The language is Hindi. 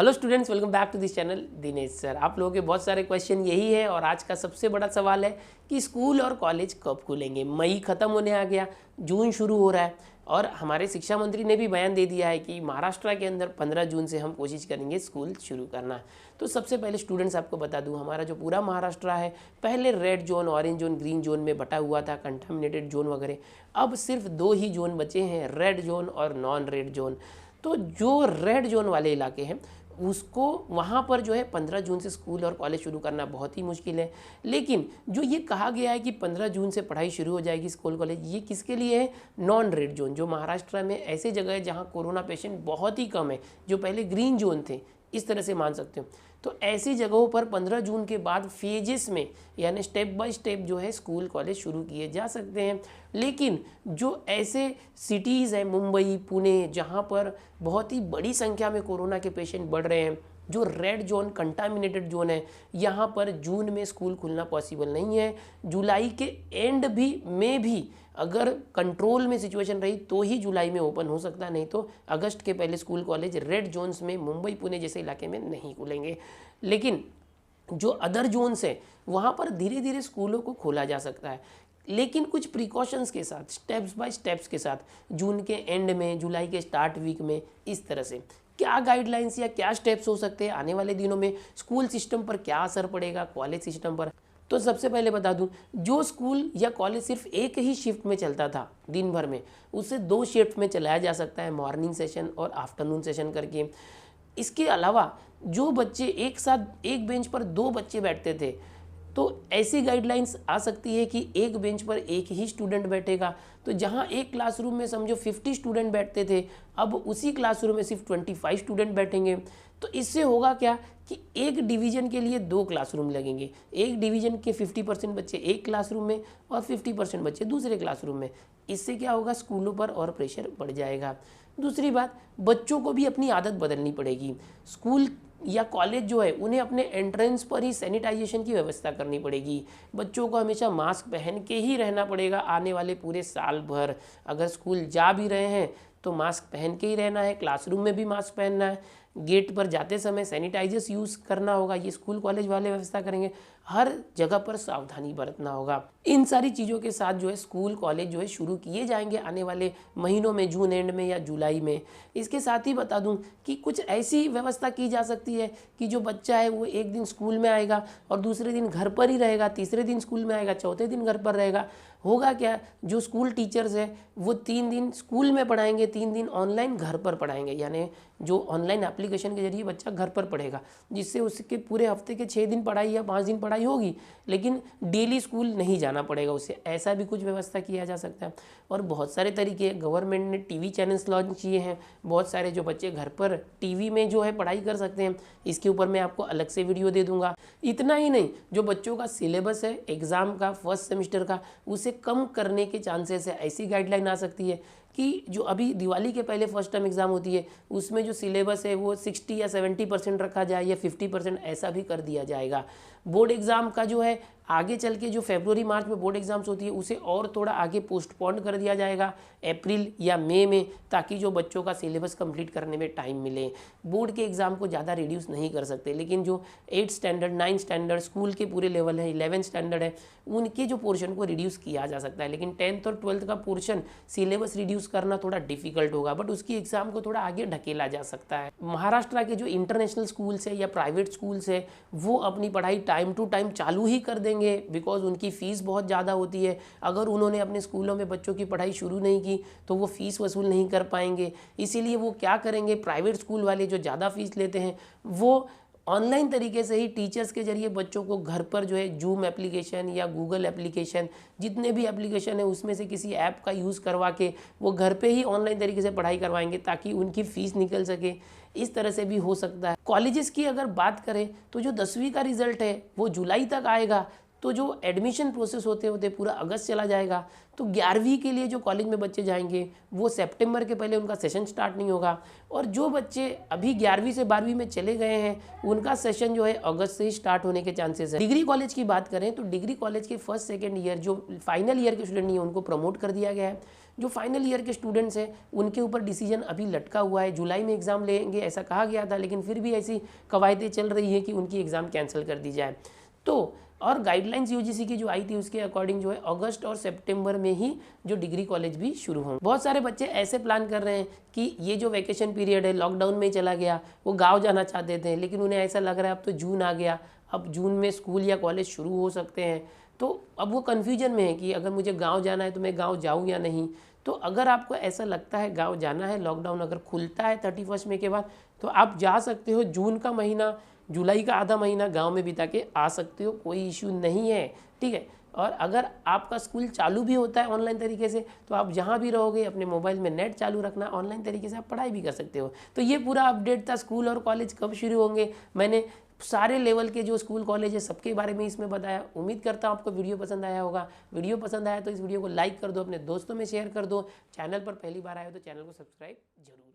Hello students, welcome back to this channel Dinesh sir. आप लोगों के बहुत सारे क्वेश्चन यही है और आज का सबसे बड़ा सवाल है कि स्कूल और कॉलेज कब खुलेंगे। मई ख़त्म होने आ गया, जून शुरू हो रहा है और हमारे शिक्षा मंत्री ने भी बयान दे दिया है कि महाराष्ट्र के अंदर 15 जून से हम कोशिश करेंगे स्कूल शुरू करना। तो सबसे पहले स्टूडेंट्स आपको बता दूं, हमारा जो पूरा महाराष्ट्र है पहले red zone, orange zone, green zone में बटा हुआ था, कंटामिनेटेड जोन वगैरह। अब सिर्फ 2 ही जोन बचे हैं, रेड जोन और नॉन रेड जोन। तो जो रेड जोन वाले इलाके हैं उसको वहाँ पर जो है 15 जून से स्कूल और कॉलेज शुरू करना बहुत ही मुश्किल है। लेकिन जो ये कहा गया है कि 15 जून से पढ़ाई शुरू हो जाएगी स्कूल कॉलेज, ये किसके लिए है? नॉन रेड जोन, जो महाराष्ट्र में ऐसे जगह है जहाँ कोरोना पेशेंट बहुत ही कम है, जो पहले ग्रीन जोन थे, इस तरह से मान सकते हो। तो ऐसी जगहों पर 15 जून के बाद फेजेस में यानी स्टेप बाय स्टेप जो है स्कूल कॉलेज शुरू किए जा सकते हैं। लेकिन जो ऐसे सिटीज़ हैं, मुंबई, पुणे, जहाँ पर बहुत ही बड़ी संख्या में कोरोना के पेशेंट बढ़ रहे हैं, जो रेड जोन, कंटामिनेटेड जोन है, यहाँ पर जून में स्कूल खुलना पॉसिबल नहीं है। जुलाई के एंड में भी अगर कंट्रोल में सिचुएशन रही तो ही जुलाई में ओपन हो सकता है, नहीं तो अगस्त के पहले स्कूल कॉलेज रेड जोन्स में, मुंबई, पुणे जैसे इलाके में नहीं खुलेंगे। लेकिन जो अदर जोन्स हैं वहाँ पर धीरे धीरे स्कूलों को खोला जा सकता है, लेकिन कुछ प्रिकॉशंस के साथ, स्टेप्स बाय स्टेप्स के साथ, जून के एंड में, जुलाई के स्टार्ट वीक में। इस तरह से क्या गाइडलाइंस या क्या स्टेप्स हो सकते हैं आने वाले दिनों में, स्कूल सिस्टम पर क्या असर पड़ेगा, कॉलेज सिस्टम पर। तो सबसे पहले बता दूं, जो स्कूल या कॉलेज सिर्फ एक ही शिफ्ट में चलता था दिन भर में, उसे 2 शिफ्ट में चलाया जा सकता है, मॉर्निंग सेशन और आफ्टरनून सेशन करके। इसके अलावा जो बच्चे एक साथ एक बेंच पर 2 बच्चे बैठते थे, तो ऐसी गाइडलाइंस आ सकती है कि एक बेंच पर एक ही स्टूडेंट बैठेगा। तो जहां एक क्लासरूम में समझो 50 स्टूडेंट बैठते थे, अब उसी क्लासरूम में सिर्फ 25 स्टूडेंट बैठेंगे। तो इससे होगा क्या कि एक डिवीजन के लिए 2 क्लासरूम लगेंगे, एक डिवीजन के 50% बच्चे एक क्लासरूम में और 50% बच्चे दूसरे क्लासरूम में। इससे क्या होगा, स्कूलों पर और प्रेशर बढ़ जाएगा। दूसरी बात, बच्चों को भी अपनी आदत बदलनी पड़ेगी। स्कूल या कॉलेज जो है उन्हें अपने एंट्रेंस पर ही सैनिटाइजेशन की व्यवस्था करनी पड़ेगी। बच्चों को हमेशा मास्क पहन के ही रहना पड़ेगा आने वाले पूरे साल भर। अगर स्कूल जा भी रहे हैं तो मास्क पहन के ही रहना है, क्लासरूम में भी मास्क पहनना है, गेट पर जाते समय सैनिटाइजर्स यूज़ करना होगा, ये स्कूल कॉलेज वाले व्यवस्था करेंगे। हर जगह पर सावधानी बरतना होगा। इन सारी चीज़ों के साथ जो है स्कूल कॉलेज जो है शुरू किए जाएंगे आने वाले महीनों में, जून एंड में या जुलाई में। इसके साथ ही बता दूं कि कुछ ऐसी व्यवस्था की जा सकती है कि जो बच्चा है वो एक दिन स्कूल में आएगा और दूसरे दिन घर पर ही रहेगा, तीसरे दिन स्कूल में आएगा, चौथे दिन घर पर रहेगा। होगा क्या, जो स्कूल टीचर्स है वो 3 दिन स्कूल में पढ़ाएंगे, 3 दिन ऑनलाइन घर पर पढ़ाएंगे, यानी जो ऑनलाइन एप्लीकेशन के जरिए बच्चा घर पर पढ़ेगा, जिससे उसके पूरे हफ्ते के 6 दिन पढ़ाई या 5 दिन पढ़ाई होगी, लेकिन डेली स्कूल नहीं जाना पड़ेगा उसे। ऐसा भी कुछ व्यवस्था किया जा सकता है। और बहुत सारे तरीके, गवर्नमेंट ने टीवी चैनल्स लॉन्च किए हैं, बहुत सारे जो बच्चे घर पर टीवी में जो है पढ़ाई कर सकते हैं। इसके ऊपर मैं आपको अलग से वीडियो दे दूंगा। इतना ही नहीं, जो बच्चों का सिलेबस है एग्ज़ाम का, फर्स्ट सेमेस्टर का, उसे कम करने के चांसेस है। ऐसी गाइडलाइन आ सकती है कि जो अभी दिवाली के पहले फर्स्ट टर्म एग्ज़ाम होती है, उसमें जो सिलेबस है वो 60 या 70% रखा जाए या 50%, ऐसा भी कर दिया जाएगा। बोर्ड एग्ज़ाम का जो है आगे चल के जो फरवरी मार्च में बोर्ड एग्जाम्स होती है उसे और थोड़ा आगे पोस्टपोन कर दिया जाएगा अप्रैल या मई में, ताकि जो बच्चों का सिलेबस कंप्लीट करने में टाइम मिले। बोर्ड के एग्ज़ाम को ज़्यादा रिड्यूस नहीं कर सकते, लेकिन जो 8th standard, 9th standard, school के पूरे लेवल है, 11th स्टैंडर्ड है, उनके जो पोर्शन को रिड्यूस किया जा सकता है। लेकिन 10th और 12th का पोर्शन सिलेबस रिड्यूस करना थोड़ा डिफिकल्ट होगा, बट उसकी एग्ज़ाम को थोड़ा आगे ढकेला जा सकता है। महाराष्ट्र के जो इंटरनेशनल स्कूल्स है या प्राइवेट स्कूल्स है वो अपनी पढ़ाई टाइम टू टाइम चालू ही कर देंगे, बिकॉज उनकी फ़ीस बहुत ज़्यादा होती है। अगर उन्होंने अपने स्कूलों में बच्चों की पढ़ाई शुरू नहीं की तो वो फ़ीस वसूल नहीं कर पाएंगे। इसीलिए वो क्या करेंगे, प्राइवेट स्कूल वाले जो ज़्यादा फीस लेते हैं वो ऑनलाइन तरीके से ही टीचर्स के जरिए बच्चों को घर पर जो है जूम एप्लीकेशन या गूगल एप्लीकेशन, जितने भी एप्लीकेशन है उसमें से किसी ऐप का यूज़ करवा के वो घर पे ही ऑनलाइन तरीके से पढ़ाई करवाएंगे, ताकि उनकी फ़ीस निकल सके। इस तरह से भी हो सकता है। कॉलेजेस की अगर बात करें तो जो 10वीं का रिजल्ट है वो जुलाई तक आएगा, तो जो एडमिशन प्रोसेस होते होते पूरा अगस्त चला जाएगा। तो 11वीं के लिए जो कॉलेज में बच्चे जाएंगे वो सितंबर के पहले उनका सेशन स्टार्ट नहीं होगा, और जो बच्चे अभी 11वीं से 12वीं में चले गए हैं उनका सेशन जो है अगस्त से ही स्टार्ट होने के चांसेस है। डिग्री कॉलेज की बात करें तो डिग्री कॉलेज के फर्स्ट सेकेंड ईयर जो फाइनल ईयर के स्टूडेंट नहीं है उनको प्रमोट कर दिया गया है। जो फाइनल ईयर के स्टूडेंट्स हैं उनके ऊपर डिसीजन अभी लटका हुआ है। जुलाई में एग्ज़ाम लेंगे ऐसा कहा गया था, लेकिन फिर भी ऐसी कवायदें चल रही हैं कि उनकी एग्ज़ाम कैंसिल कर दी जाए। तो और गाइडलाइंस यूजीसी की जो आई थी उसके अकॉर्डिंग जो है अगस्त और सितंबर में ही जो डिग्री कॉलेज भी शुरू होंगे। बहुत सारे बच्चे ऐसे प्लान कर रहे हैं कि ये जो वैकेशन पीरियड है लॉकडाउन में ही चला गया, वो गांव जाना चाहते थे, लेकिन उन्हें ऐसा लग रहा है अब तो जून आ गया, अब जून में स्कूल या कॉलेज शुरू हो सकते हैं, तो अब वो कन्फ्यूजन में है कि अगर मुझे गाँव जाना है तो मैं गाँव जाऊँ या नहीं। तो अगर आपको ऐसा लगता है गाँव जाना है, लॉकडाउन अगर खुलता है 31 मई के बाद, तो आप जा सकते हो। जून का महीना, जुलाई का आधा महीना गांव में बिता के आ सकते हो, कोई इश्यू नहीं है, ठीक है। और अगर आपका स्कूल चालू भी होता है ऑनलाइन तरीके से, तो आप जहां भी रहोगे अपने मोबाइल में नेट चालू रखना, ऑनलाइन तरीके से आप पढ़ाई भी कर सकते हो। तो ये पूरा अपडेट था स्कूल और कॉलेज कब शुरू होंगे। मैंने सारे लेवल के जो स्कूल कॉलेज है सबके बारे में इसमें बताया। उम्मीद करता हूँ आपको वीडियो पसंद आया होगा। वीडियो पसंद आया तो इस वीडियो को लाइक कर दो, अपने दोस्तों में शेयर कर दो। चैनल पर पहली बार आए हो तो चैनल को सब्सक्राइब जरूर।